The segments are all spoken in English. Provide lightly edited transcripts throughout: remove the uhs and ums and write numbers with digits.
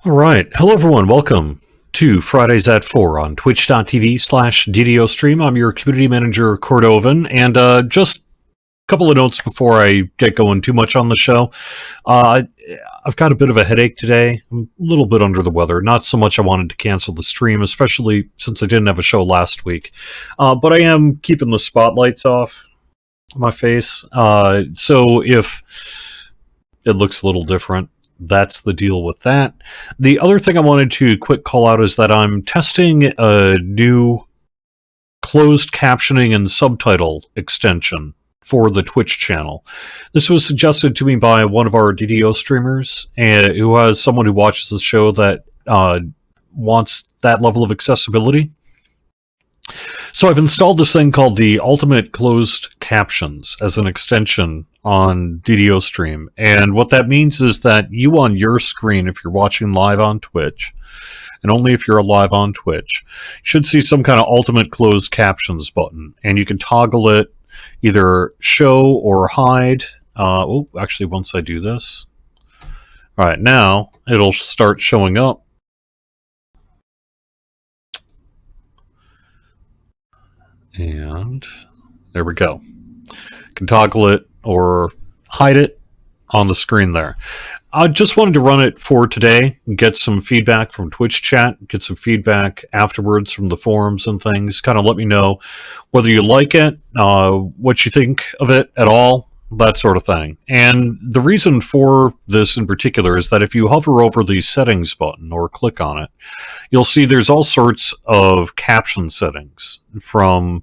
All right. Hello, everyone. Welcome to Fridays at 4 on twitch.tv/DDO stream. I'm your community manager, Cordovan. And just a couple of notes before I get going too much on the show. I've got a bit of a headache today. I'm a little bit under the weather. Not so much I wanted to cancel the stream, especially since I didn't have a show last week. But I am keeping the spotlights off my face. So if it looks a little different, that's the deal with that. The other thing I wanted to quick call out is that I'm testing a new closed captioning and subtitle extension for the Twitch channel. This was suggested to me by one of our DDO streamers, who has someone who watches the show that wants that level of accessibility. So I've installed this thing called the Ultimate Closed Captions as an extension on DDO Stream. And what that means is that you on your screen, if you're watching live on Twitch, and only if you're live on Twitch, should see some kind of Ultimate Closed Captions button. And you can toggle it, either show or hide. Actually, once I do this. All right, now it'll start showing up. And there we go. You can toggle it or hide it on the screen there. I just wanted to run it for today, get some feedback from Twitch chat, get some feedback afterwards from the forums and things. Kind of let me know whether you like it, what you think of it at all, that sort of thing. And the reason for this in particular is that if you hover over the settings button or click on it, you'll see there's all sorts of caption settings, from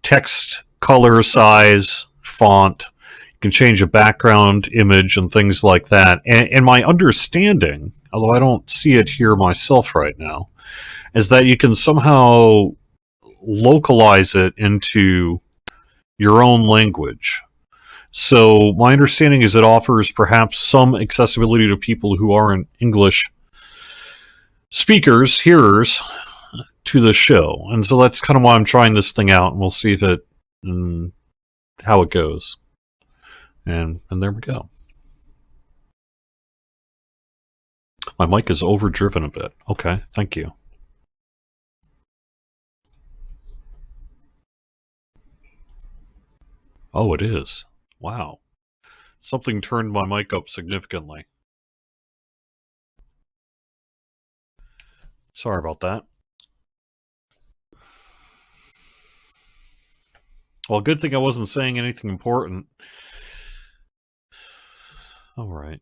text, color, size, font. You can change a background image and things like that. And my understanding, although I don't see it here myself right now, is that you can somehow localize it into your own language. So my understanding is it offers perhaps some accessibility to people who aren't English speakers, hearers to the show. And so that's kind of why I'm trying this thing out, and we'll see if it how it goes. And there we go. My mic is overdriven a bit. Okay, thank you. Oh, it is. Wow. Something turned my mic up significantly. Sorry about that. Well, good thing I wasn't saying anything important. All right.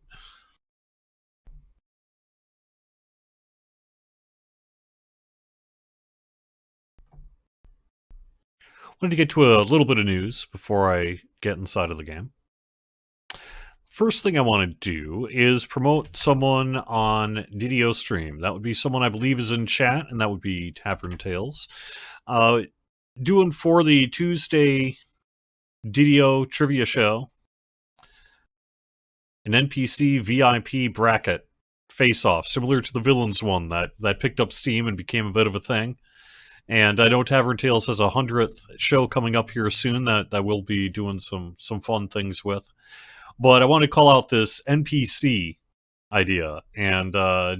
Wanted to get to a little bit of news before I get inside of the game. First thing I want to do is promote someone on DDO Stream. That would be someone I believe is in chat, and that would be Tavern Tales. Doing for the Tuesday DDO Trivia Show an NPC VIP bracket face-off, similar to the Villains one that picked up steam and became a bit of a thing. And I know Tavern Tales has a 100th show coming up here soon that we'll be doing some fun things with. But I want to call out this NPC idea and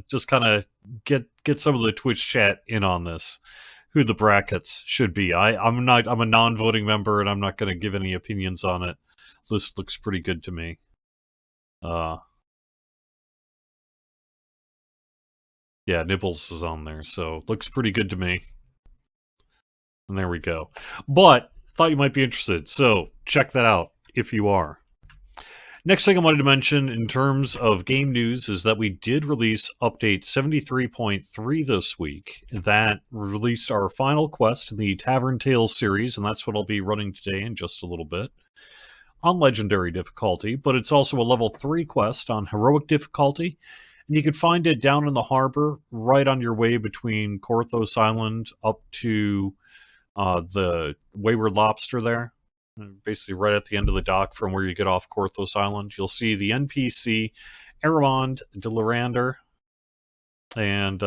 just kind of get some of the Twitch chat in on this, who the brackets should be. I'm a non-voting member, and I'm not going to give any opinions on it. This looks pretty good to me. Yeah, Nibbles is on there, so looks pretty good to me. And there we go. But thought you might be interested, so check that out if you are. Next thing I wanted to mention in terms of game news is that we did release update 73.3 this week. That released our final quest in the Tavern Tales series, and that's what I'll be running today in just a little bit, on Legendary difficulty, but it's also a level 3 quest on Heroic difficulty, and you can find it down in the harbor, right on your way between Korthos Island up to the Wayward Lobster there. Basically right at the end of the dock from where you get off Korthos Island. You'll see the NPC Aramond de Lorander, and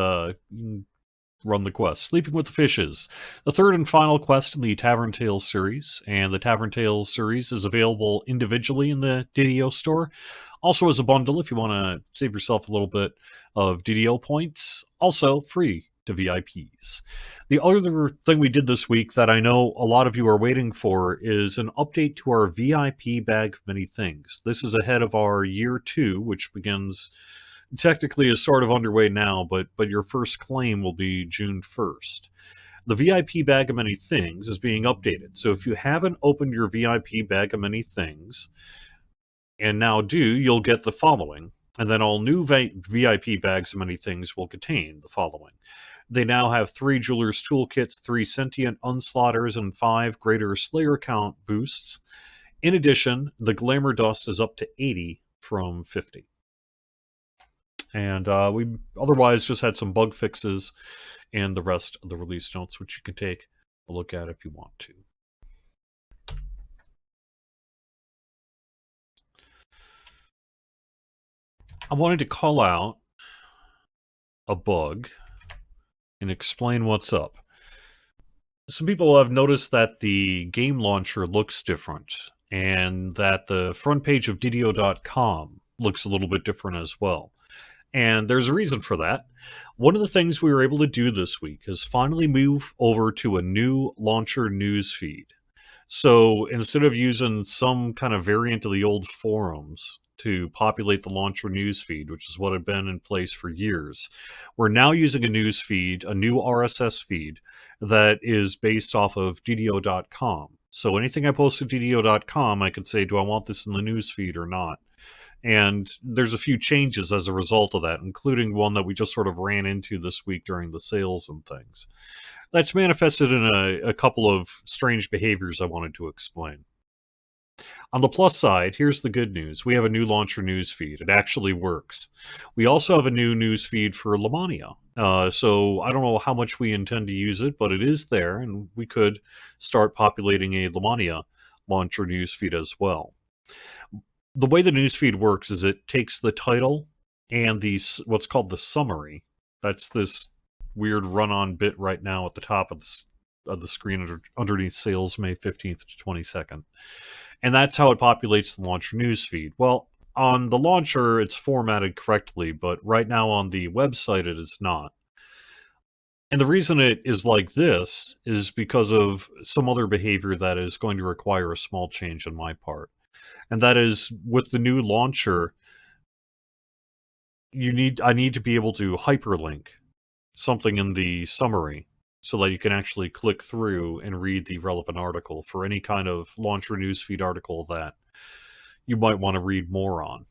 run the quest. Sleeping with the Fishes, the third and final quest in the Tavern Tales series, and the Tavern Tales series is available individually in the DDO store. Also as a bundle if you want to save yourself a little bit of DDO points. Also free to VIPs. The other thing we did this week that I know a lot of you are waiting for is an update to our VIP bag of many things. This is ahead of our year 2, which begins technically is sort of underway now, but your first claim will be June 1st. The VIP bag of many things is being updated. So if you haven't opened your VIP bag of many things, and now do, you'll get the following. And then all new VIP bags of many things will contain the following. They now have 3 Jeweler's Toolkits, 3 Sentient Unslaughters, and 5 Greater Slayer Count boosts. In addition, the Glamour Dust is up to 80 from 50. And we otherwise just had some bug fixes and the rest of the release notes, which you can take a look at if you want to. I wanted to call out a bug and explain what's up. Some people have noticed that the game launcher looks different and that the front page of DDO.com looks a little bit different as well. And there's a reason for that. One of the things we were able to do this week is finally move over to a new launcher newsfeed. So instead of using some kind of variant of the old forums to populate the launcher newsfeed, which is what had been in place for years, we're now using a newsfeed, a new RSS feed that is based off of DDO.com. So anything I post to DDO.com, I could say, do I want this in the newsfeed or not? And there's a few changes as a result of that, including one that we just sort of ran into this week during the sales and things. That's manifested in a couple of strange behaviors I wanted to explain. On the plus side, here's the good news. We have a new launcher news feed. It actually works. We also have a new news feed for Lamania. So I don't know how much we intend to use it, but it is there, and we could start populating a Lamania launcher news feed as well. The way the newsfeed works is it takes the title and the what's called the summary. That's this weird run-on bit right now at the top of the screen underneath sales May 15th to 22nd. And that's how it populates the launcher newsfeed. Well, on the launcher, it's formatted correctly, but right now on the website, it is not. And the reason it is like this is because of some other behavior that is going to require a small change on my part. And that is, with the new launcher, I need to be able to hyperlink something in the summary so that you can actually click through and read the relevant article for any kind of launcher newsfeed article that you might want to read more on.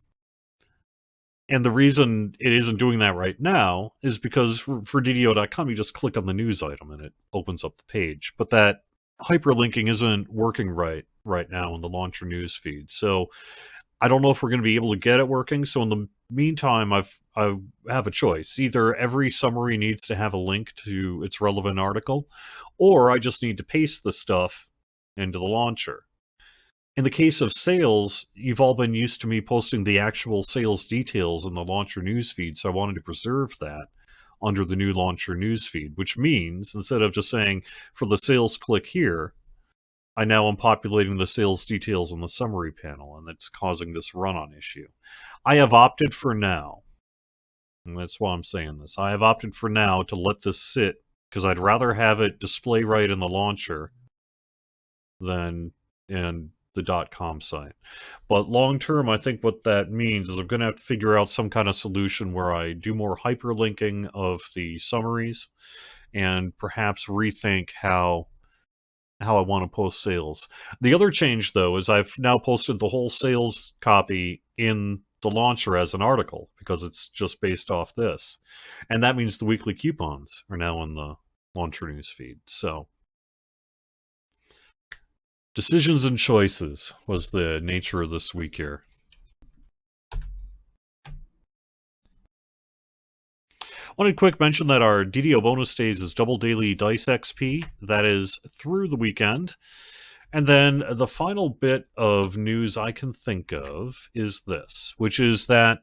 And the reason it isn't doing that right now is because for DDO.com, you just click on the news item and it opens up the page. But that hyperlinking isn't working right now in the launcher news feed. So I don't know if we're going to be able to get it working. So in the meantime, I have a choice. Either every summary needs to have a link to its relevant article, or I just need to paste the stuff into the launcher. In the case of sales, you've all been used to me posting the actual sales details in the launcher newsfeed, so I wanted to preserve that under the new launcher newsfeed, which means instead of just saying, for the sales, click here, I now am populating the sales details in the summary panel, and it's causing this run-on issue. I have opted for now, and that's why I'm saying this, I have opted for now to let this sit, because I'd rather have it display right in the launcher than in the .com site. But long term, I think what that means is I'm going to have to figure out some kind of solution where I do more hyperlinking of the summaries and perhaps rethink how I want to post sales. The other change, though, is I've now posted the whole sales copy in the launcher as an article because it's just based off this. And that means the weekly coupons are now in the launcher newsfeed. So decisions and choices was the nature of this week here. I wanted to quick mention that our DDO bonus days is double daily dice XP. That is through the weekend. And then the final bit of news I can think of is this, which is that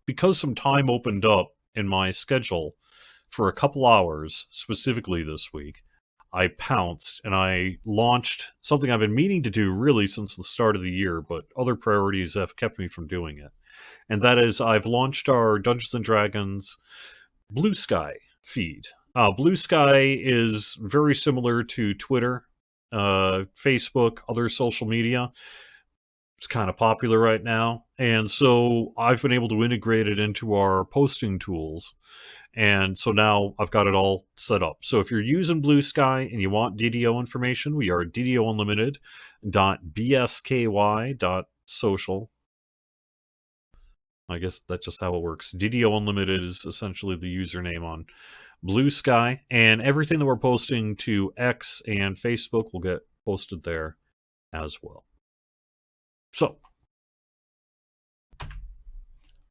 because some time opened up in my schedule for a couple hours, specifically this week, I pounced and I launched something I've been meaning to do really since the start of the year, but other priorities have kept me from doing it. And that is, I've launched our Dungeons and Dragons Blue Sky feed. Blue Sky is very similar to Twitter, Facebook, other social media. It's kind of popular right now. And so I've been able to integrate it into our posting tools. And so now I've got it all set up. So if you're using Blue Sky and you want DDO information, we are ddounlimited.bsky.social. I guess that's just how it works. DDO Unlimited is essentially the username on Blue Sky, and everything that we're posting to X and Facebook will get posted there as well. So,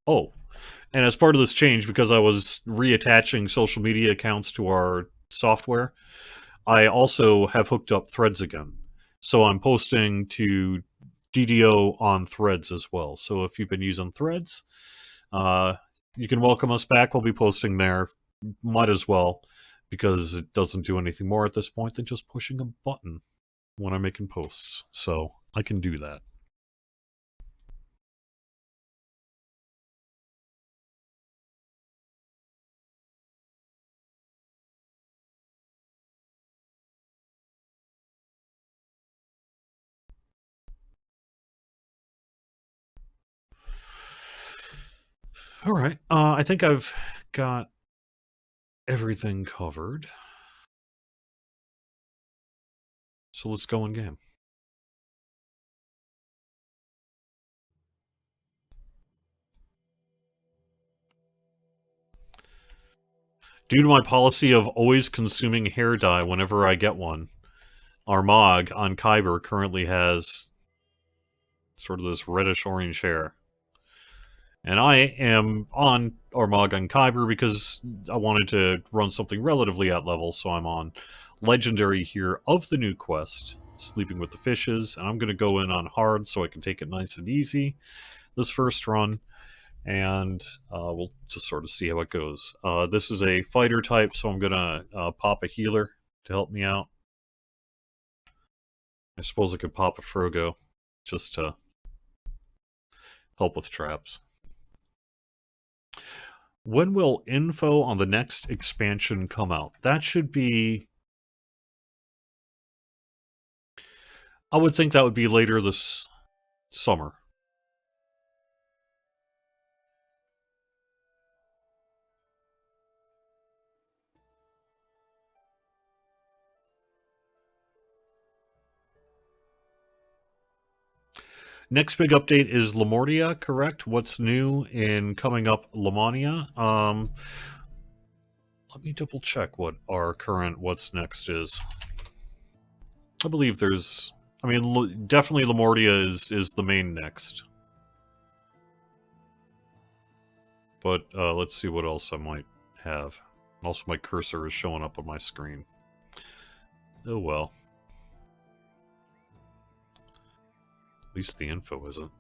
and as part of this change, because I was reattaching social media accounts to our software, I also have hooked up Threads again. So I'm posting to DDO on Threads as well. So if you've been using Threads, you can welcome us back. We'll be posting there. Might as well, because it doesn't do anything more at this point than just pushing a button when I'm making posts. So I can do that. All right. I think I've got everything covered. So let's go in game. Due to my policy of always consuming hair dye whenever I get one, Armag on Kyber currently has sort of this reddish-orange hair. And I am on Armag on Kyber because I wanted to run something relatively at level, so I'm on Legendary here of the new quest, Sleeping with the Fishes, and I'm going to go in on hard so I can take it nice and easy this first run, and we'll just sort of see how it goes. This is a fighter type, so I'm going to pop a healer to help me out. I suppose I could pop a Frogo just to help with traps. When will info on the next expansion come out? That should be... I would think that would be later this summer. Next big update is Lamortia, correct? What's new in coming up Lamania? Let me double check what our current what's next is. I believe there's... I mean, definitely Lamortia is the main next. But let's see what else I might have. Also, my cursor is showing up on my screen. Oh well. At least the info isn't.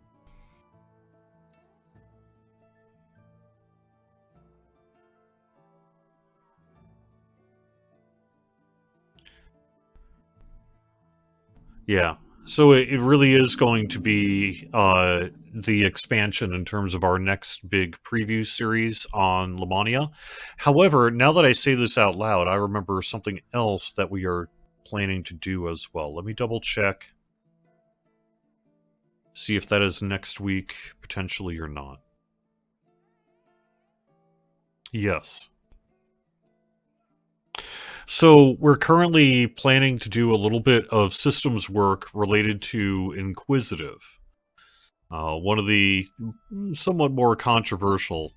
Yeah. So it really is going to be the expansion in terms of our next big preview series on Lamania. However, now that I say this out loud, I remember something else that we are planning to do as well. Let me double check. See if that is next week, potentially, or not. Yes. So we're currently planning to do a little bit of systems work related to Inquisitive. One of the somewhat more controversial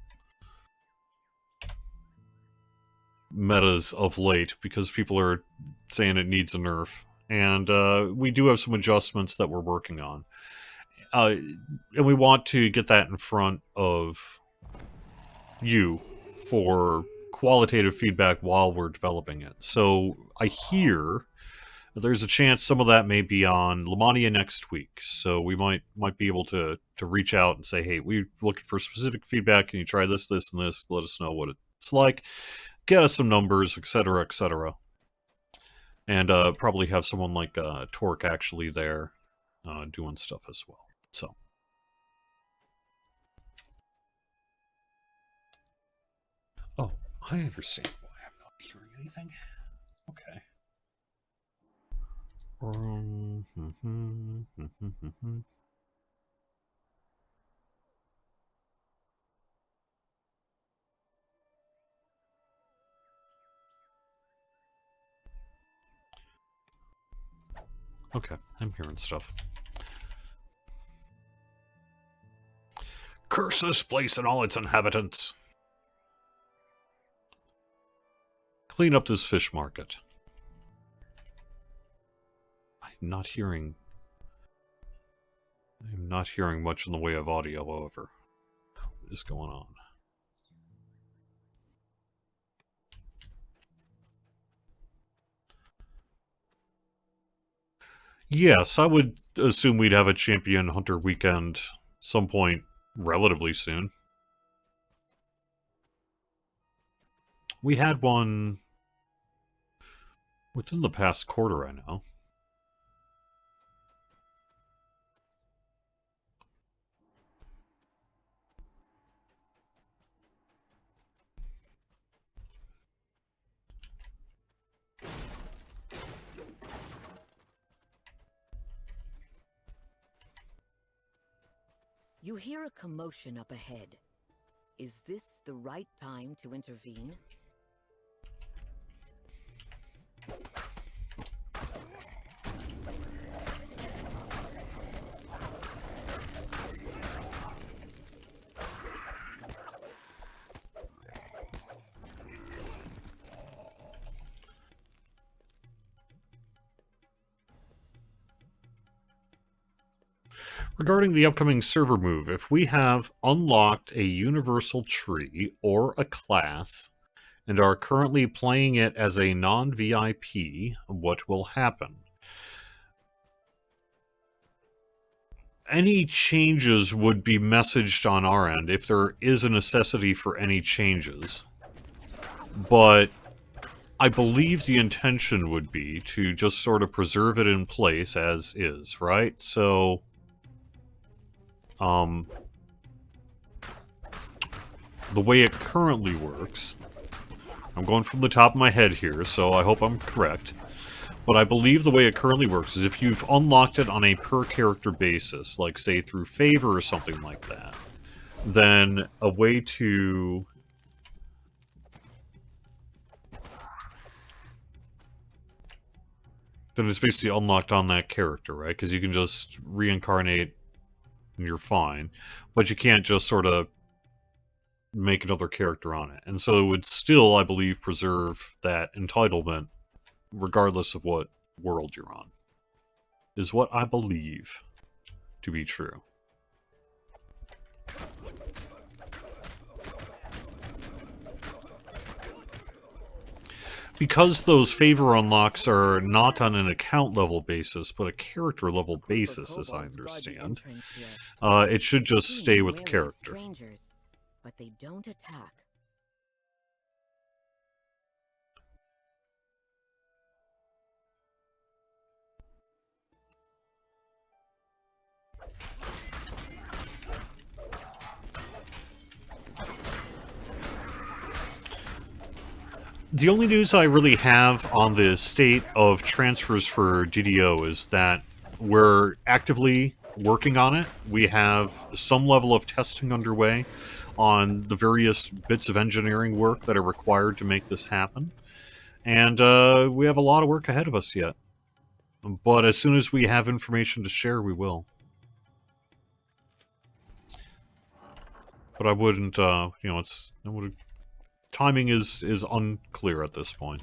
metas of late, because people are saying it needs a nerf. And we do have some adjustments that we're working on. And we want to get that in front of you for qualitative feedback while we're developing it. So I hear there's a chance some of that may be on Lamania next week. So we might be able to reach out and say, hey, we're looking for specific feedback. Can you try this, this, and this? Let us know what it's like. get us some numbers, etc., etc. And probably have someone like Torque actually there doing stuff as well. So. Oh, I understand why I'm not hearing anything. Okay. Okay, I'm hearing stuff. Curse this place and all its inhabitants. Clean up this fish market. I'm not hearing much in the way of audio, however. What is going on? Yes, I would assume we'd have a champion hunter weekend some point relatively soon. We had one within the past quarter, I know. You hear a commotion up ahead. Is this the right time to intervene? Regarding the upcoming server move, if we have unlocked a universal tree or a class and are currently playing it as a non-VIP, what will happen? Any changes would be messaged on our end if there is a necessity for any changes. But I believe the intention would be to just sort of preserve it in place as is, right? So, the way it currently works, I'm going from the top of my head here, so I hope I'm correct, but I believe the way it currently works is if you've unlocked it on a per-character basis, like, say, through favor or something like that, then a way to... then it's basically unlocked on that character, right? Because you can just reincarnate and you're fine, but you can't just sort of make another character on it. And so it would still, I believe, preserve that entitlement regardless of what world you're on, is what I believe to be true. Because those favor unlocks are not on an account level basis, but a character level basis, as I understand, it should just stay with the character. But they don't attack. The only news I really have on the state of transfers for DDO is that we're actively working on it. We have some level of testing underway on the various bits of engineering work that are required to make this happen. And we have a lot of work ahead of us yet. But as soon as we have information to share, we will. But I wouldn't, timing is unclear at this point.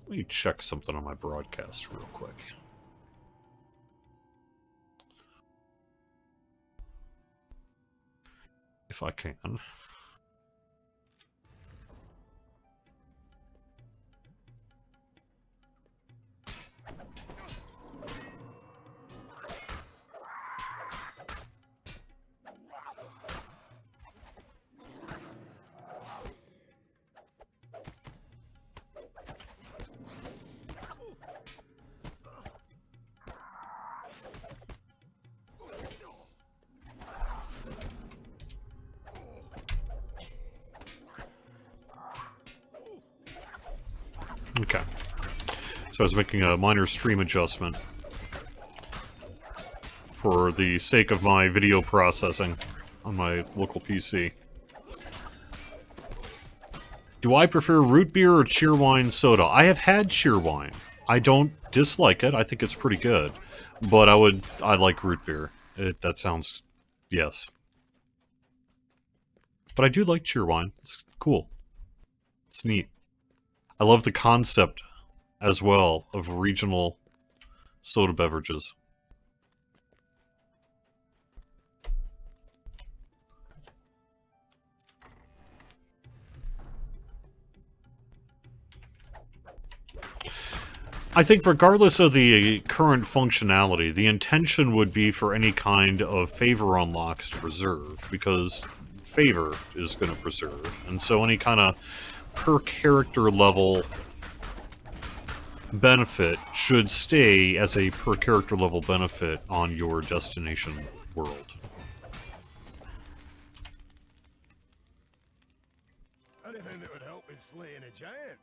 Let me check something on my broadcast real quick. If I can. Okay. So I was making a minor stream adjustment for the sake of my video processing on my local PC. Do I prefer root beer or cheerwine soda? I have had cheerwine. I don't dislike it. I think it's pretty good. But I like root beer. That sounds, yes. But I do like cheerwine. It's cool. It's neat. I love the concept as well of regional soda beverages. I think regardless of the current functionality, the intention would be for any kind of favor unlocks to preserve, because favor is going to preserve, and so any kind of per character level benefit should stay as a per character level benefit on your destination world. Anything that would help in slaying a giant.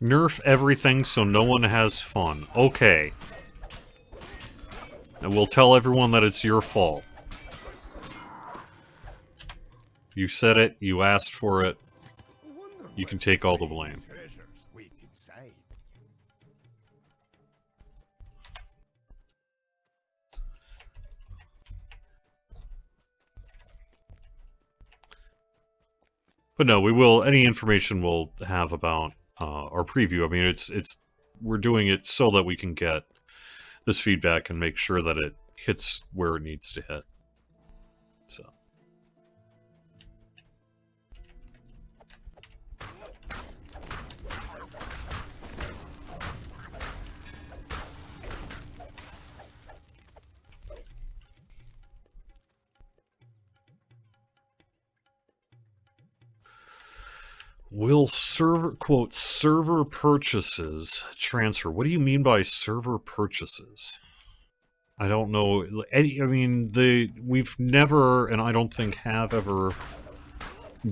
Nerf everything so no one has fun. Okay. And we'll tell everyone that it's your fault. You said it, you asked for it, you can take all the blame. Treasures wait inside. But no, we will, any information we'll have about our preview, I mean, we're doing it so that we can get this feedback and make sure that it hits where it needs to hit. So. Will server purchases transfer? What do you mean by server purchases? I don't know. I mean, we've never, and I don't think have ever,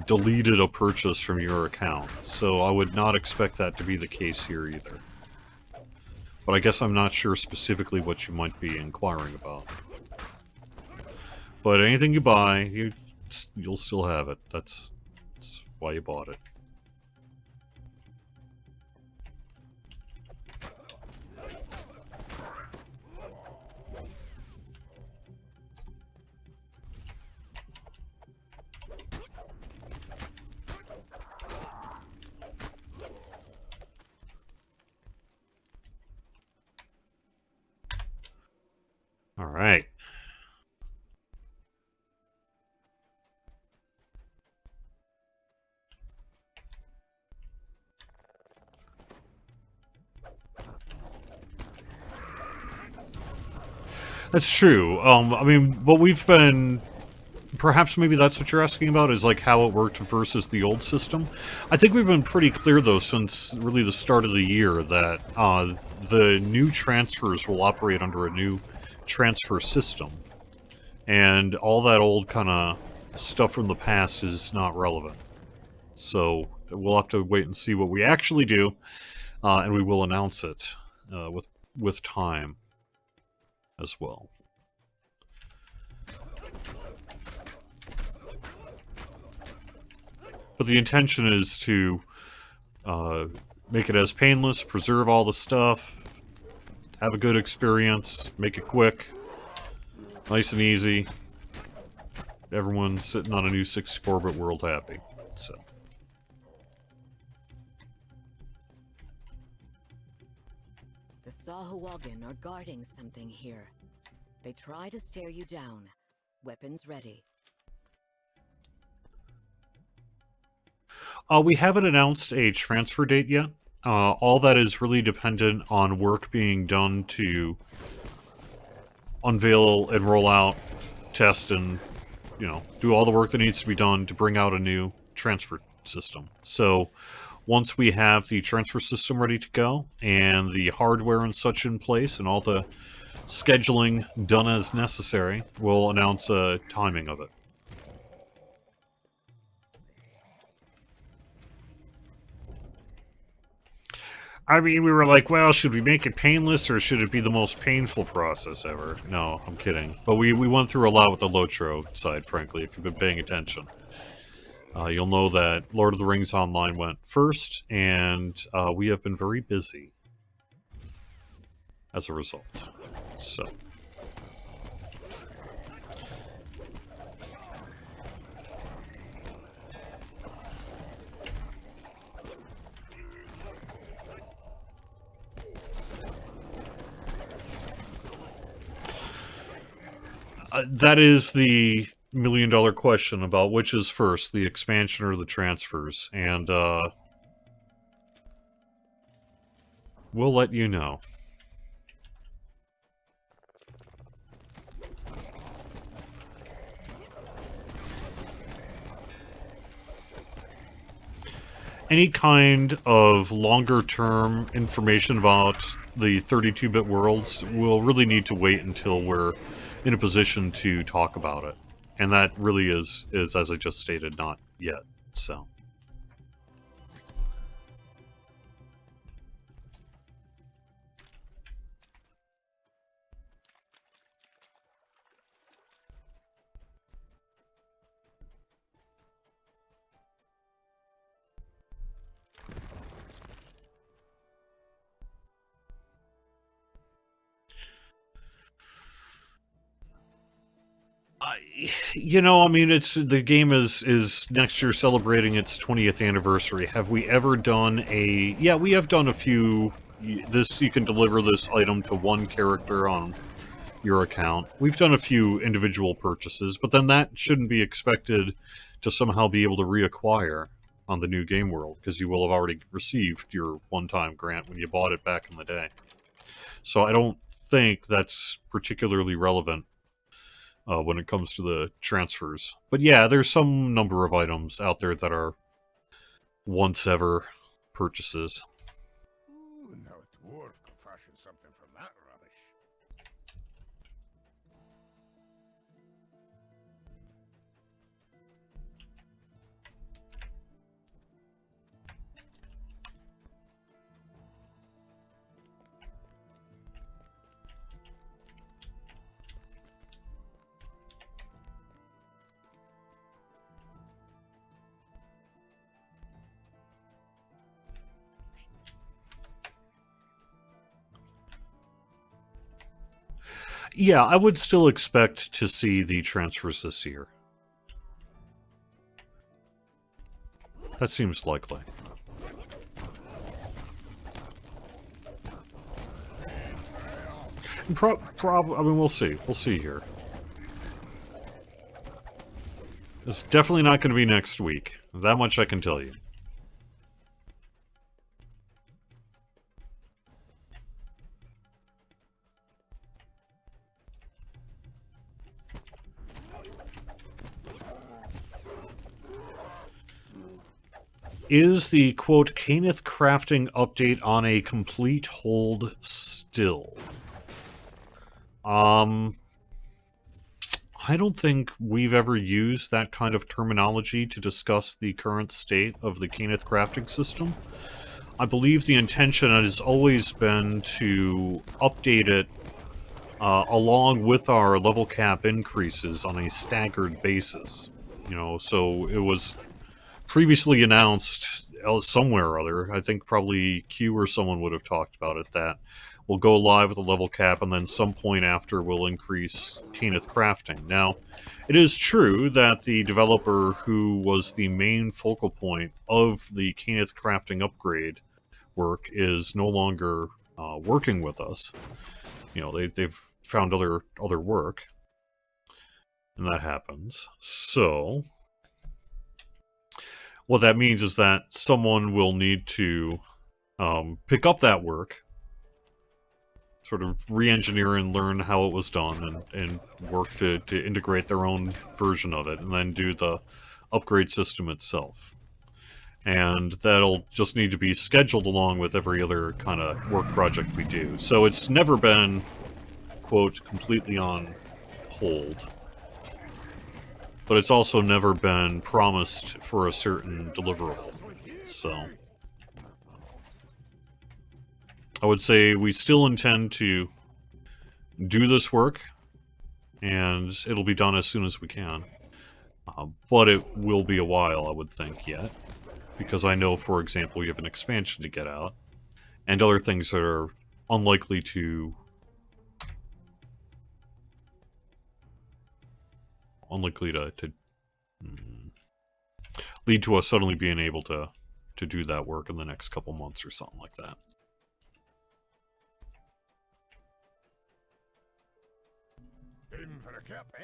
deleted a purchase from your account. So I would not expect that to be the case here either. But I guess I'm not sure specifically what you might be inquiring about. But anything you buy, you'll still have it. That's why you bought it. All right. That's true. I mean, what we've been... Perhaps maybe that's what you're asking about, is like how it worked versus the old system. I think we've been pretty clear, though, since really the start of the year, that the new transfers will operate under a new transfer system. And all that old kind of stuff from the past is not relevant. So we'll have to wait and see what we actually do, and we will announce it with time as well. But the intention is to make it as painless, preserve all the stuff, have a good experience, make it quick, nice and easy. Everyone's sitting on a new 64-bit world happy. So. The Sahuagin are guarding something here. They try to stare you down. Weapons ready. We haven't announced a transfer date yet. All that is really dependent on work being done to unveil and roll out, test, and, do all the work that needs to be done to bring out a new transfer system. So once we have the transfer system ready to go and the hardware and such in place and all the scheduling done as necessary, we'll announce a timing of it. I mean, we were like, well, should we make it painless or should it be the most painful process ever? No, I'm kidding. But we went through a lot with the Lotro side, frankly, if you've been paying attention. You'll know that Lord of the Rings Online went first, and we have been very busy as a result. So... that is the million-dollar question about which is first, the expansion or the transfers, and we'll let you know. Any kind of longer-term information about the 32-bit worlds will really need to wait until we're in a position to talk about it. And that really is, as I just stated, not yet. So... I mean, the game is next year celebrating its 20th anniversary. Have we ever done a... Yeah, we have done a few... you can deliver this item to one character on your account. We've done a few individual purchases, but then that shouldn't be expected to somehow be able to reacquire on the new game world, because you will have already received your one-time grant when you bought it back in the day. So I don't think that's particularly relevant when it comes to the transfers. But yeah, there's some number of items out there that are once-ever purchases. Ooh, now a dwarf can fashion something from that rubbish. Yeah, I would still expect to see the transfers this year. That seems likely. I mean, we'll see. We'll see here. It's definitely not going to be next week. That much I can tell you. Is the, quote, Caneth crafting update on a complete hold still? I don't think we've ever used that kind of terminology to discuss the current state of the Caneth crafting system. I believe the intention has always been to update it along with our level cap increases on a staggered basis. So it was previously announced somewhere or other, I think probably Q or someone would have talked about it, that we'll go live with a level cap and then some point after we'll increase Caneth crafting. Now, it is true that the developer who was the main focal point of the Caneth crafting upgrade work is no longer working with us. They've found other work, and that happens. So what that means is that someone will need to pick up that work, sort of re-engineer and learn how it was done, and work to integrate their own version of it, and then do the upgrade system itself. And that'll just need to be scheduled along with every other kind of work project we do. So it's never been, quote, completely on hold. But it's also never been promised for a certain deliverable. So I would say we still intend to do this work, and it'll be done as soon as we can. But it will be a while, I would think, yet. Because I know, for example, we have an expansion to get out, and other things that are unlikely to lead to us suddenly being able to do that work in the next couple months or something like that. In for a cup, eh?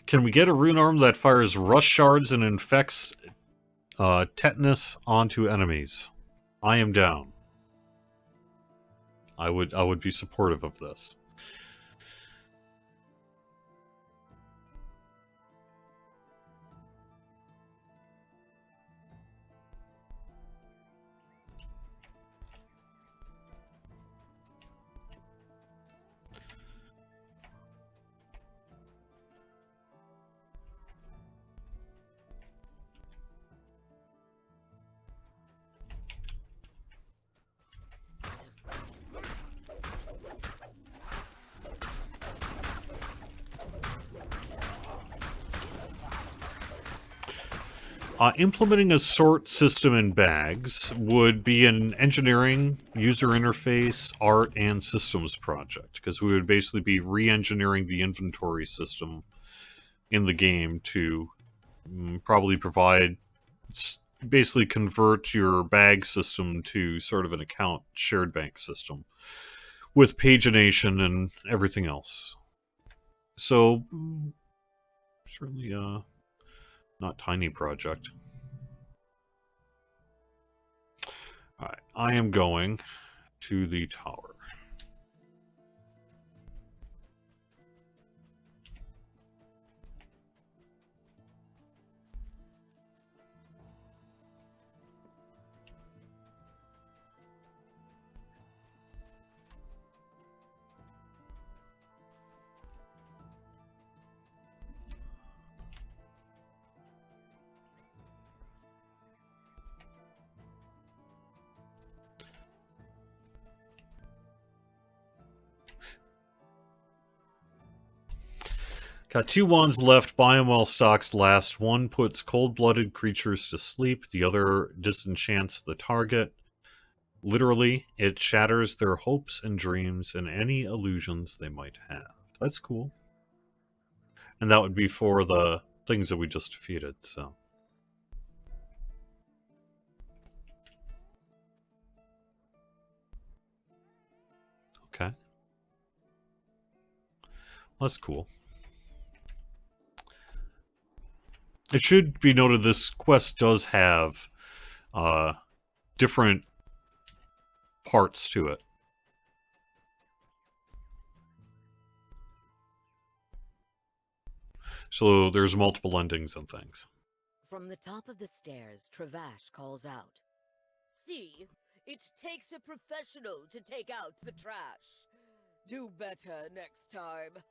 Can we get a rune arm that fires rust shards and infects tetanus onto enemies? I am down. I would be supportive of this. Implementing a sort system in bags would be an engineering, user interface, art, and systems project, because we would basically be re-engineering the inventory system in the game to probably provide, basically convert your bag system to sort of an account shared bank system with pagination and everything else. So, certainly not tiny project. Alright, I am going to the tower. Got 2 wands left. Buy them while stocks last. One puts cold-blooded creatures to sleep. The other disenchants the target. Literally, it shatters their hopes and dreams and any illusions they might have. That's cool. And that would be for the things that we just defeated, so. Okay. Well, that's cool. It should be noted this quest does have different parts to it. So there's multiple endings and things. From the top of the stairs, Travash calls out. See, it takes a professional to take out the trash. Do better next time.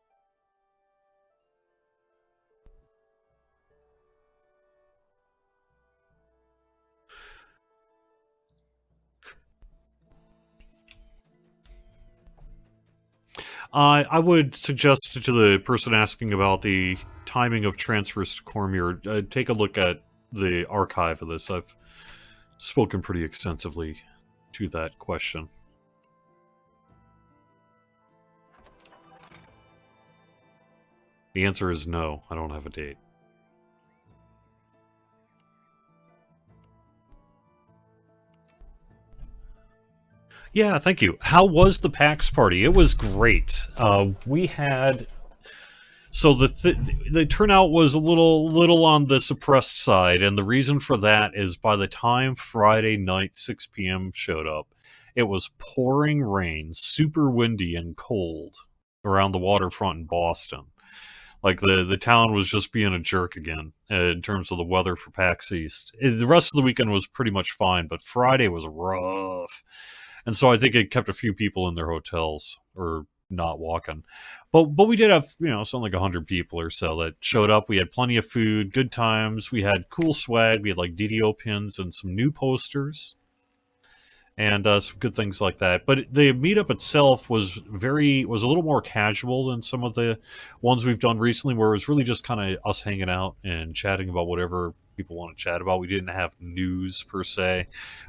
I would suggest to the person asking about the timing of transfers to Cormier, take a look at the archive of this. I've spoken pretty extensively to that question. The answer is no, I don't have a date. Yeah, thank you. How was the PAX party? It was great. We had So the turnout was a little on the suppressed side, and the reason for that is by the time Friday night 6 p.m. showed up, it was pouring rain, super windy and cold around the waterfront in Boston. Like the town was just being a jerk again in terms of the weather for PAX East. The rest of the weekend was pretty much fine, but Friday was rough. And so I think it kept a few people in their hotels or not walking. But we did have, something like 100 people or so that showed up. We had plenty of food, good times. We had cool swag. We had like DDO pins and some new posters and some good things like that. But the meetup itself was a little more casual than some of the ones we've done recently, where it was really just kind of us hanging out and chatting about whatever people want to chat about. We didn't have news per se.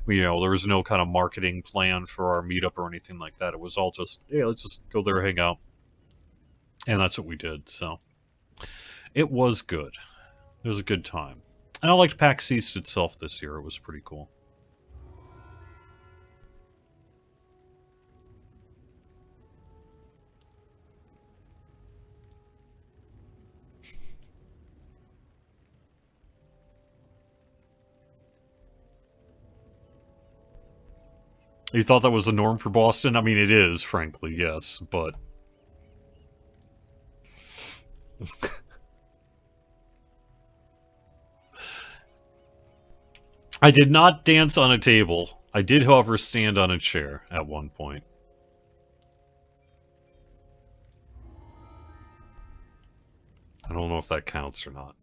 There was no kind of marketing plan for our meetup or anything like that. It was all just, hey, let's just go there, hang out. And that's what we did. So it was good. It was a good time. And I liked PAX East itself this year. It was pretty cool. You thought that was the norm for Boston? I mean, it is, frankly, yes, but... I did not dance on a table. I did, however, stand on a chair at one point. I don't know if that counts or not.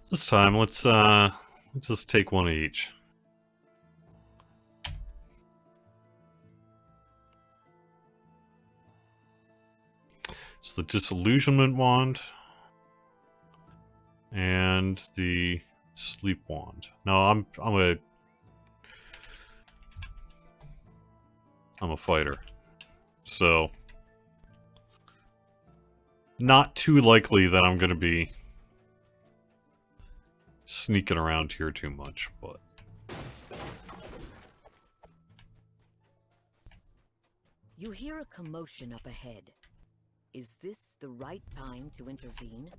This time, let's just take one each. It's the Disillusionment Wand and the Sleep Wand. No, I'm a fighter, so not too likely that I'm going to be sneaking around here too much, but... You hear a commotion up ahead. Is this the right time to intervene?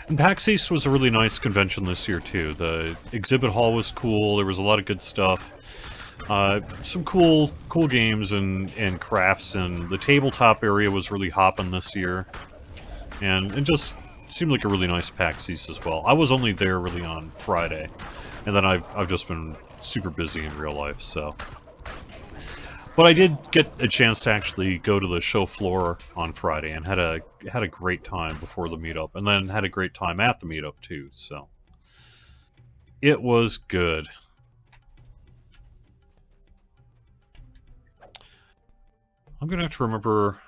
And PAX East was a really nice convention this year, too. The exhibit hall was cool. There was a lot of good stuff. Some cool games and crafts, and the tabletop area was really hopping this year. And it just seemed like a really nice PAX East as well. I was only there really on Friday, and then I've just been super busy in real life, so... But I did get a chance to actually go to the show floor on Friday and had a great time before the meetup, and then had a great time at the meetup too, so... It was good. I'm gonna have to remember...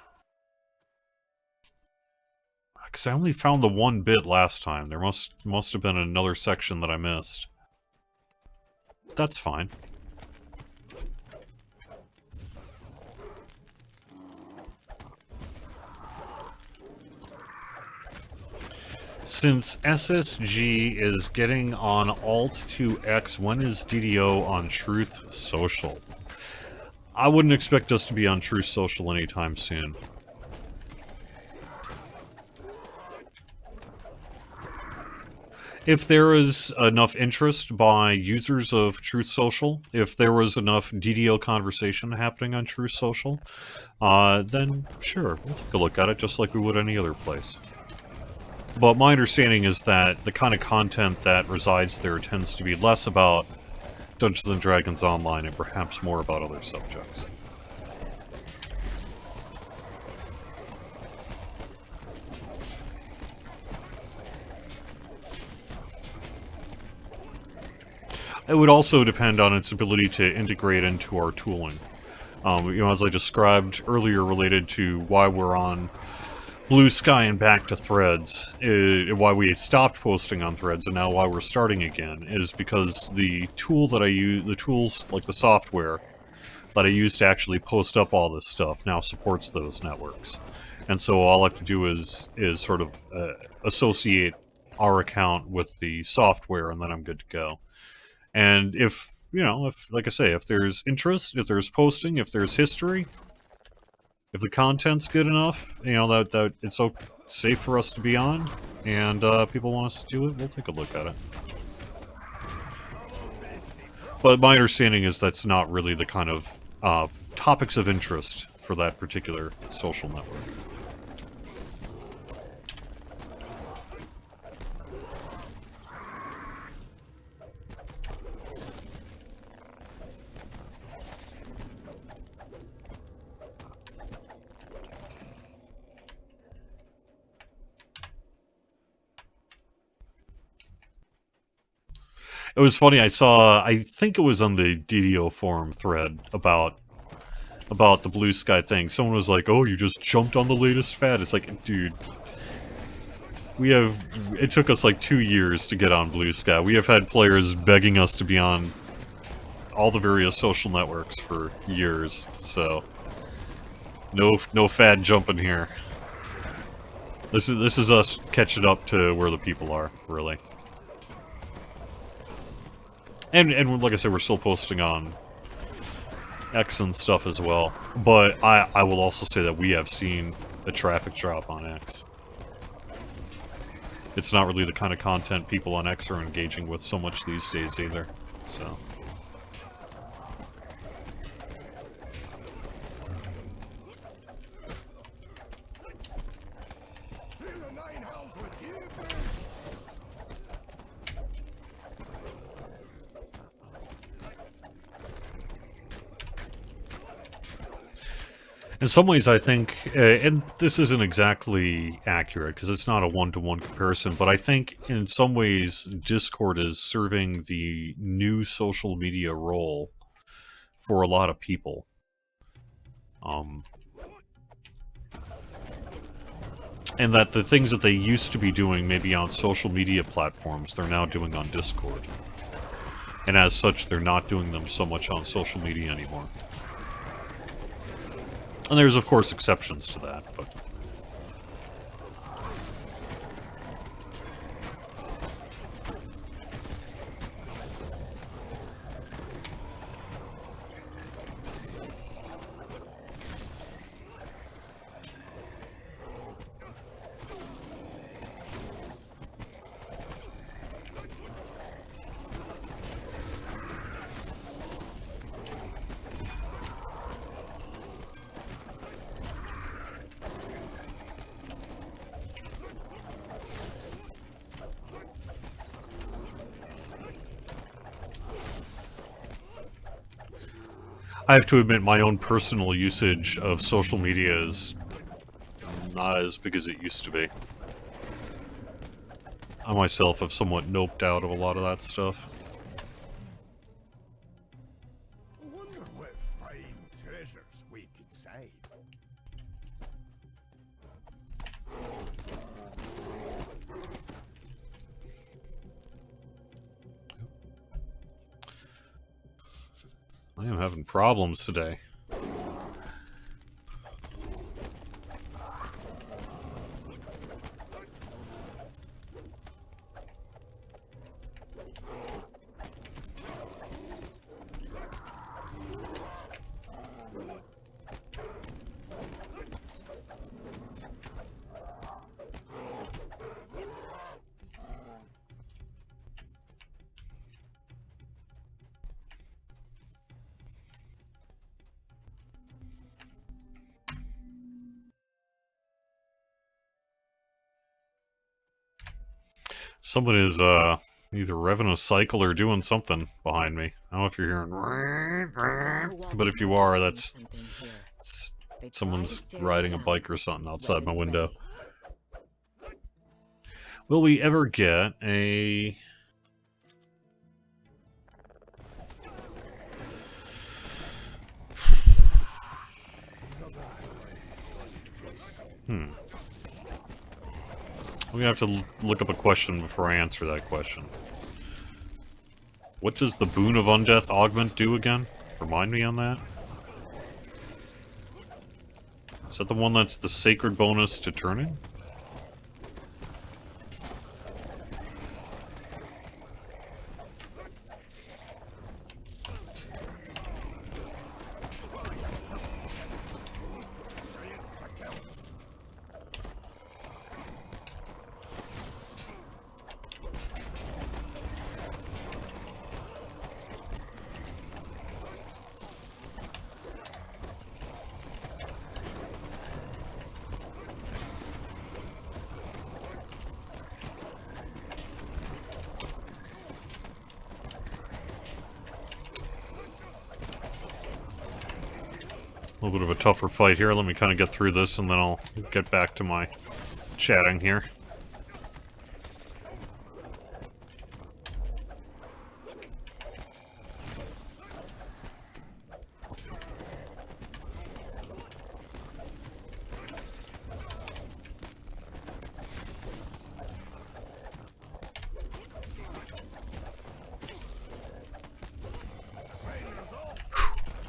Because I only found the one bit last time. There must have been another section that I missed. That's fine. Since SSG is getting on Alt-2X, when is DDO on Truth Social? I wouldn't expect us to be on Truth Social anytime soon. If there is enough interest by users of Truth Social, if there was enough DDO conversation happening on Truth Social, then sure, we'll take a look at it just like we would any other place. But my understanding is that the kind of content that resides there tends to be less about Dungeons & Dragons Online and perhaps more about other subjects. It would also depend on its ability to integrate into our tooling. As I described earlier, related to why we're on Blue Sky and back to Threads, why we stopped posting on Threads and now why we're starting again, is because the tool that I use, the tools, like the software that I use to actually post up all this stuff, now supports those networks. And so all I have to do is sort of associate our account with the software, and then I'm good to go. And if, like I say, if there's interest, if there's posting, if there's history, if the content's good enough, that it's safe for us to be on, and people want us to do it, we'll take a look at it. But my understanding is that's not really the kind of topics of interest for that particular social network. It was funny, I think it was on the DDO forum thread about the Blue Sky thing. Someone was like, oh, you just jumped on the latest fad. It's like, dude, it took us like 2 years to get on Blue Sky. We have had players begging us to be on all the various social networks for years, so no fad jumping here. This is us catching up to where the people are, really. And like I said, we're still posting on X and stuff as well. But I will also say that we have seen a traffic drop on X. It's not really the kind of content people on X are engaging with so much these days either, so... In some ways, I think, and this isn't exactly accurate because it's not a one-to-one comparison, but I think in some ways Discord is serving the new social media role for a lot of people. And that the things that they used to be doing maybe on social media platforms, they're now doing on Discord. And as such, they're not doing them so much on social media anymore. And there's, of course, exceptions to that, but... I have to admit, my own personal usage of social media is not as big as it used to be. I myself have somewhat noped out of a lot of that stuff. I wonder what fine treasures wait inside. I am having problems today. Someone is, either revving a cycle or doing something behind me. I don't know if you're hearing... But if you are, that's... Someone's riding a bike or something outside my window. Will we ever get a... I'm gonna have to look up a question before I answer that question. What does the Boon of Undeath Augment do again? Remind me on that. Is that the one that's the sacred bonus to turning? A little bit of a tougher fight here. Let me kind of get through this and then I'll get back to my chatting here.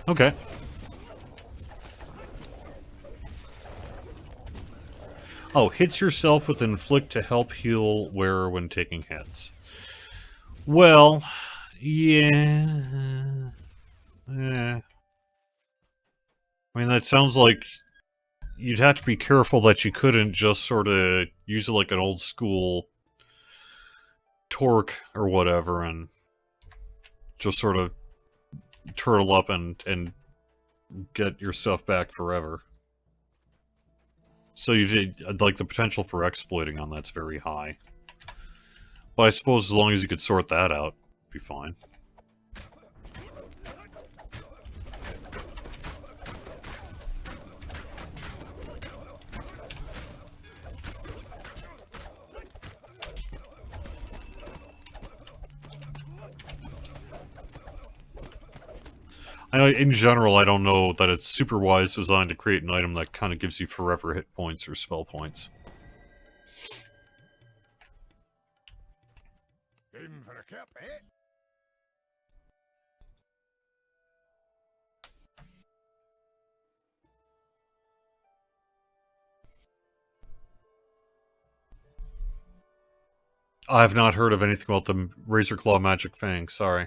Okay. Oh, hits yourself with inflict to help heal wearer when taking hits. Well, yeah. I mean, that sounds like you'd have to be careful that you couldn't just sort of use it like an old school torque or whatever and just sort of turtle up and get your stuff back forever. So you did, like, the potential for exploiting on that's very high. But I suppose as long as you could sort that out, it'd be fine. I know, in general, I don't know that it's super wise designed to create an item that kind of gives you forever hit points or spell points. In for a cup, eh? I've not heard of anything about the Razor Claw Magic Fang, sorry.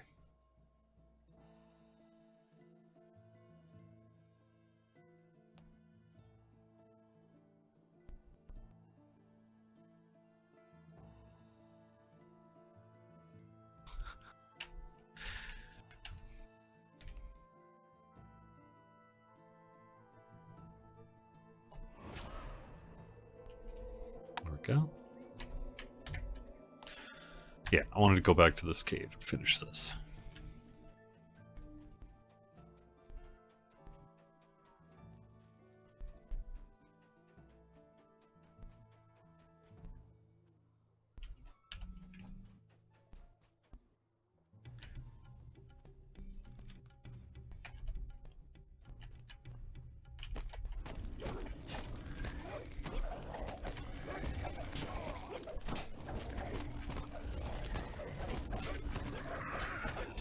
There we go. Yeah, I wanted to go back to this cave and finish this.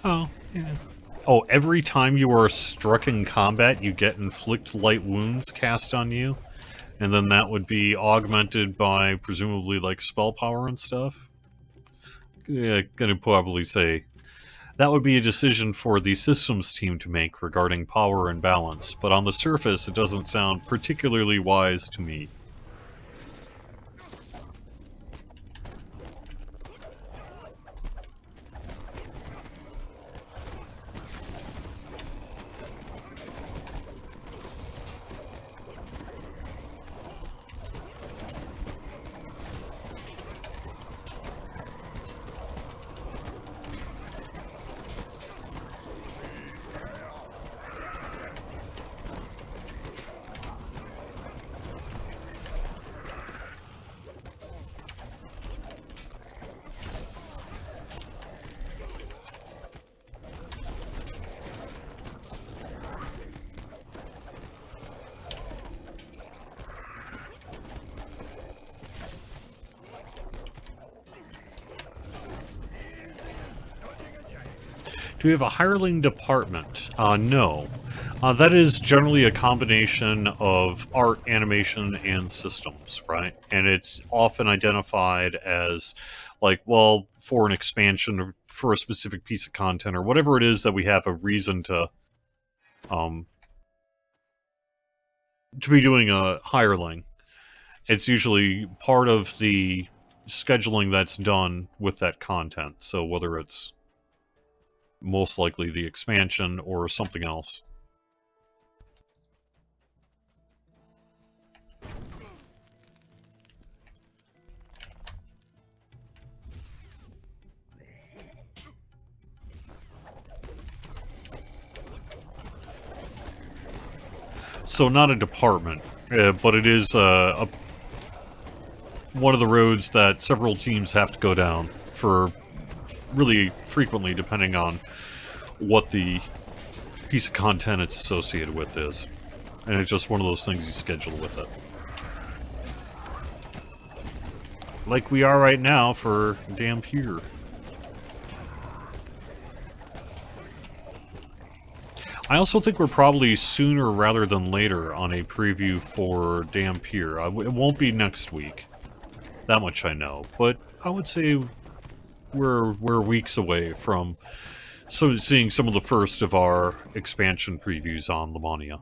Oh, yeah. Oh, every time you are struck in combat, you get inflict light wounds cast on you, and then that would be augmented by presumably like spell power and stuff. Yeah, gonna probably say that would be a decision for the systems team to make regarding power and balance, but on the surface, it doesn't sound particularly wise to me. Do we have a hireling department? No. That is generally a combination of art, animation, and systems, right? And it's often identified as, like, well, for an expansion or for a specific piece of content or whatever it is that we have a reason to be doing a hireling. It's usually part of the scheduling that's done with that content. So whether it's most likely the expansion or something else. So not a department, but it is one of the roads that several teams have to go down for really frequently, depending on what the piece of content it's associated with is. And it's just one of those things you schedule with it. Like we are right now for Dampier. I also think we're probably sooner rather than later on a preview for Dampier. It won't be next week. That much I know. But I would say we're weeks away from seeing some of the first of our expansion previews on Lamania.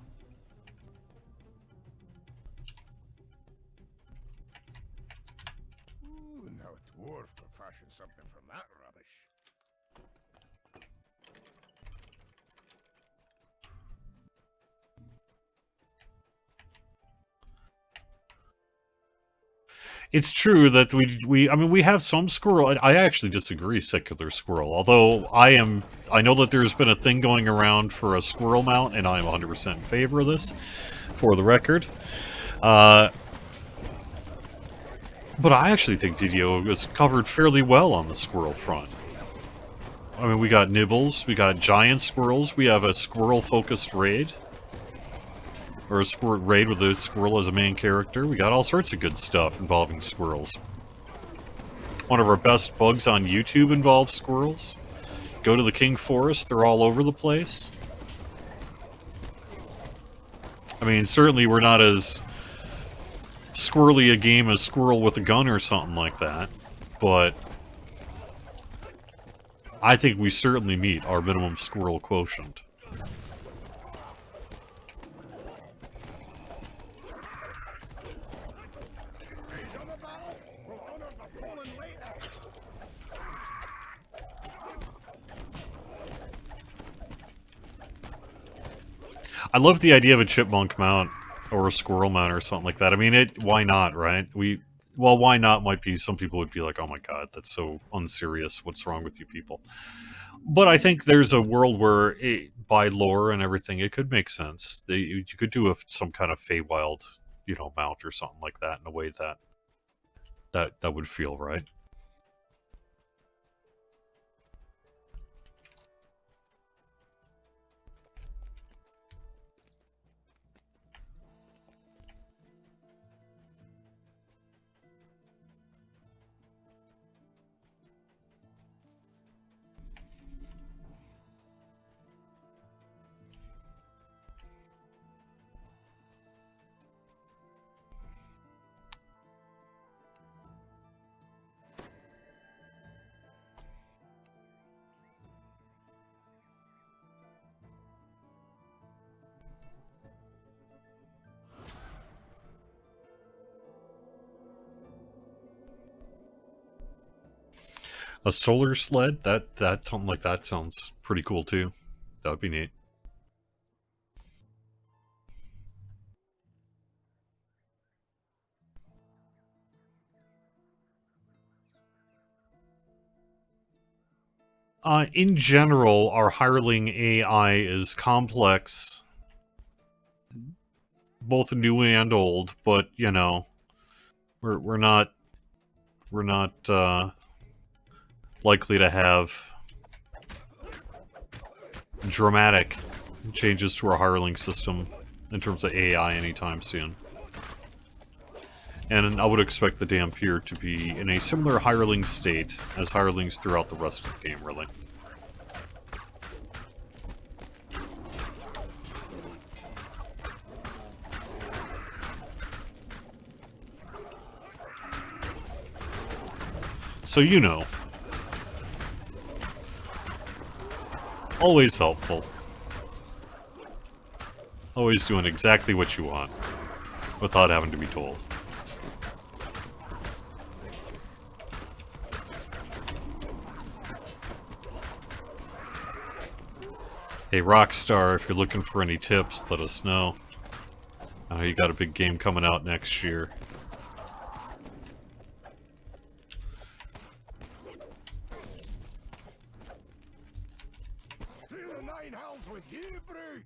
Ooh, now a dwarf could fashion something from that rubbish. It's true that I mean, we have some squirrel. I actually disagree, secular squirrel. Although I know that there's been a thing going around for a squirrel mount, and I'm 100% in favor of this, for the record. But I actually think DDO is covered fairly well on the squirrel front. I mean, we got nibbles, we got giant squirrels, we have a squirrel-focused raid. Or a squirrel raid with a squirrel as a main character. We got all sorts of good stuff involving squirrels. One of our best bugs on YouTube involves squirrels. Go to the King Forest, they're all over the place. I mean, certainly we're not as squirrely a game as Squirrel with a Gun or something like that, but I think we certainly meet our minimum squirrel quotient. I love the idea of a chipmunk mount or a squirrel mount or something like that. I mean, why not, right? Well, why not might be, some people would be like, oh my god, that's so unserious. What's wrong with you people? But I think there's a world where, by lore and everything, it could make sense. You could do some kind of Feywild, mount or something like that in a way that would feel right. A solar sled? That something like that sounds pretty cool too. That would be neat. In general, our hireling AI is complex, both new and old. But we're not likely to have dramatic changes to our hireling system in terms of AI anytime soon. And I would expect the Dampier to be in a similar hireling state as hirelings throughout the rest of the game, really. So you know. Always helpful. Always doing exactly what you want, without having to be told. Hey Rockstar, if you're looking for any tips, let us know. I know you got a big game coming out next year. To the nine hells with you, brute!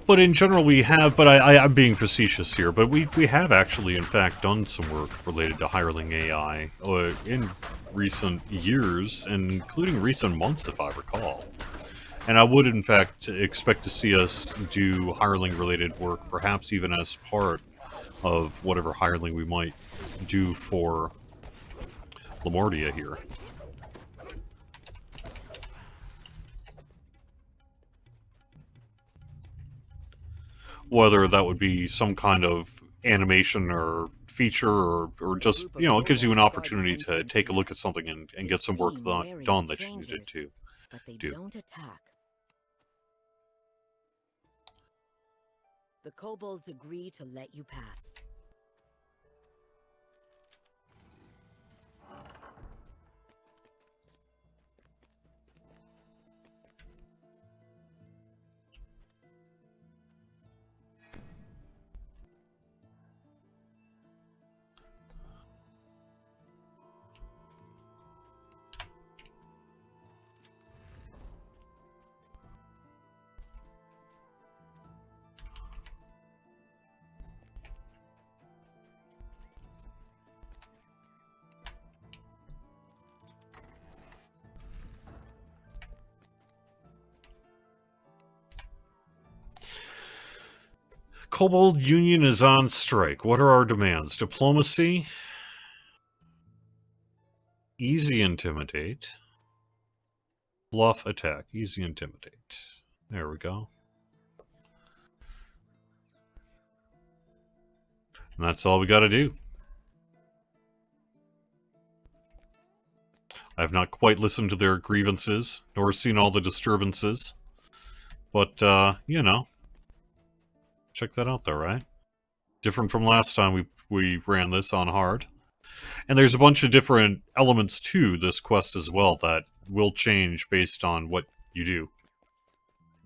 But in general we have, but I'm being facetious here, but we have actually in fact done some work related to hireling AI in recent years, and including recent months if I recall. And I would in fact expect to see us do hireling related work, perhaps even as part of whatever hireling we might do for Lamordia here. Whether that would be some kind of animation or feature, or just, you know, it gives you an opportunity to take a look at something and get some work done that you needed to but they do. don't attack. The kobolds agree to let you pass. Kobold Union is on strike. What are our demands? Diplomacy? Easy intimidate. Bluff attack. Easy intimidate. There we go. And that's all we gotta do. I have not quite listened to their grievances, nor seen all the disturbances. But, you know. Check that out though, right? Different from last time we ran this on hard. And there's a bunch of different elements to this quest as well that will change based on what you do.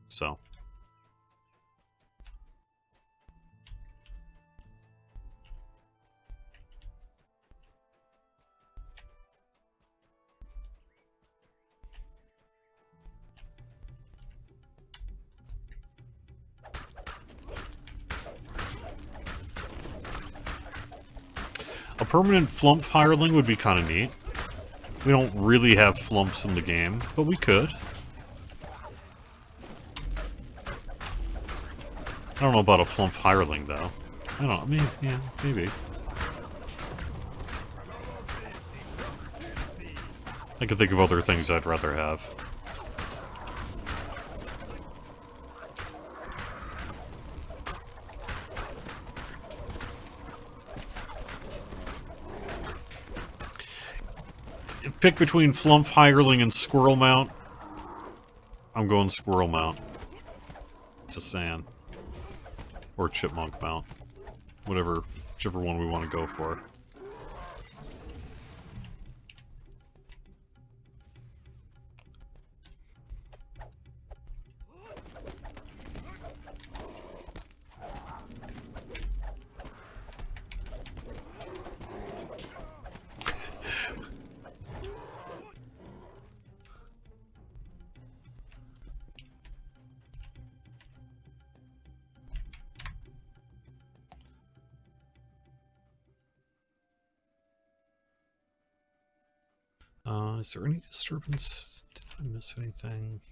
So. A permanent flump hireling would be kind of neat. We don't really have flumps in the game, but we could. I don't know about a flump hireling, though. I don't know. I mean, yeah, maybe. I can think of other things I'd rather have. Pick between Flump Hireling and Squirrel Mount. I'm going Squirrel Mount. Just saying. Or Chipmunk Mount. Whichever one we want to go for. Is there any disturbance? Did I miss anything?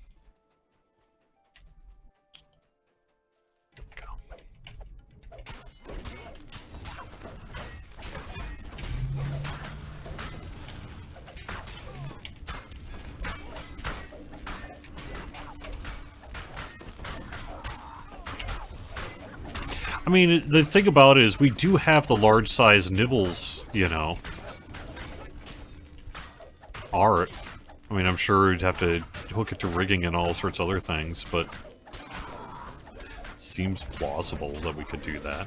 I mean, the thing about it is we do have the large size nibbles, you know, art. I mean, I'm sure you'd have to hook it to rigging and all sorts of other things, but it seems plausible that we could do that.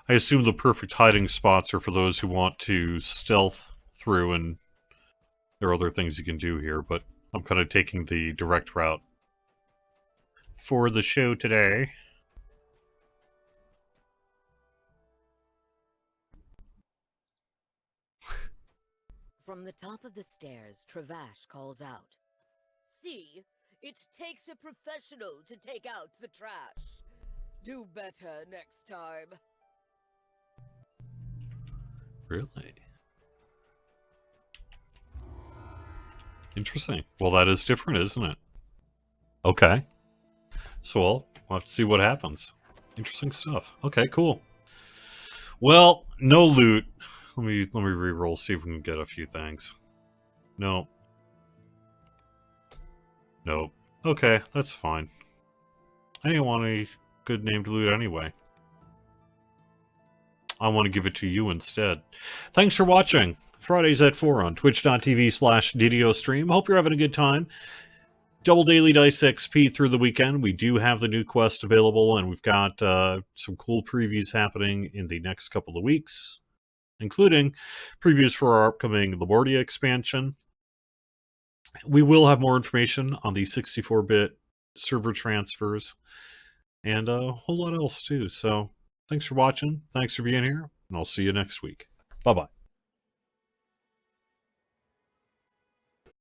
I assume the perfect hiding spots are for those who want to stealth through, and there are other things you can do here, but I'm kind of taking the direct route for the show today. From the top of the stairs, Travash calls out. See? It takes a professional to take out the trash. Do better next time. Really? Interesting. Well, that is different, isn't it? Okay. So, we'll have to see what happens. Interesting stuff. Okay, cool. Well, no loot. Let me re-roll, see if we can get a few things. No. Nope. Okay, that's fine. I didn't want any good named loot anyway. I want to give it to you instead. Thanks for watching. Fridays at 4 on twitch.tv/DDO stream. Hope you're having a good time. Double daily dice XP through the weekend. We do have the new quest available, and we've got some cool previews happening in the next couple of weeks, including previews for our upcoming Labordia expansion. We will have more information on the 64-bit server transfers and a whole lot else too. So thanks for watching. Thanks for being here, and I'll see you next week. Bye-bye.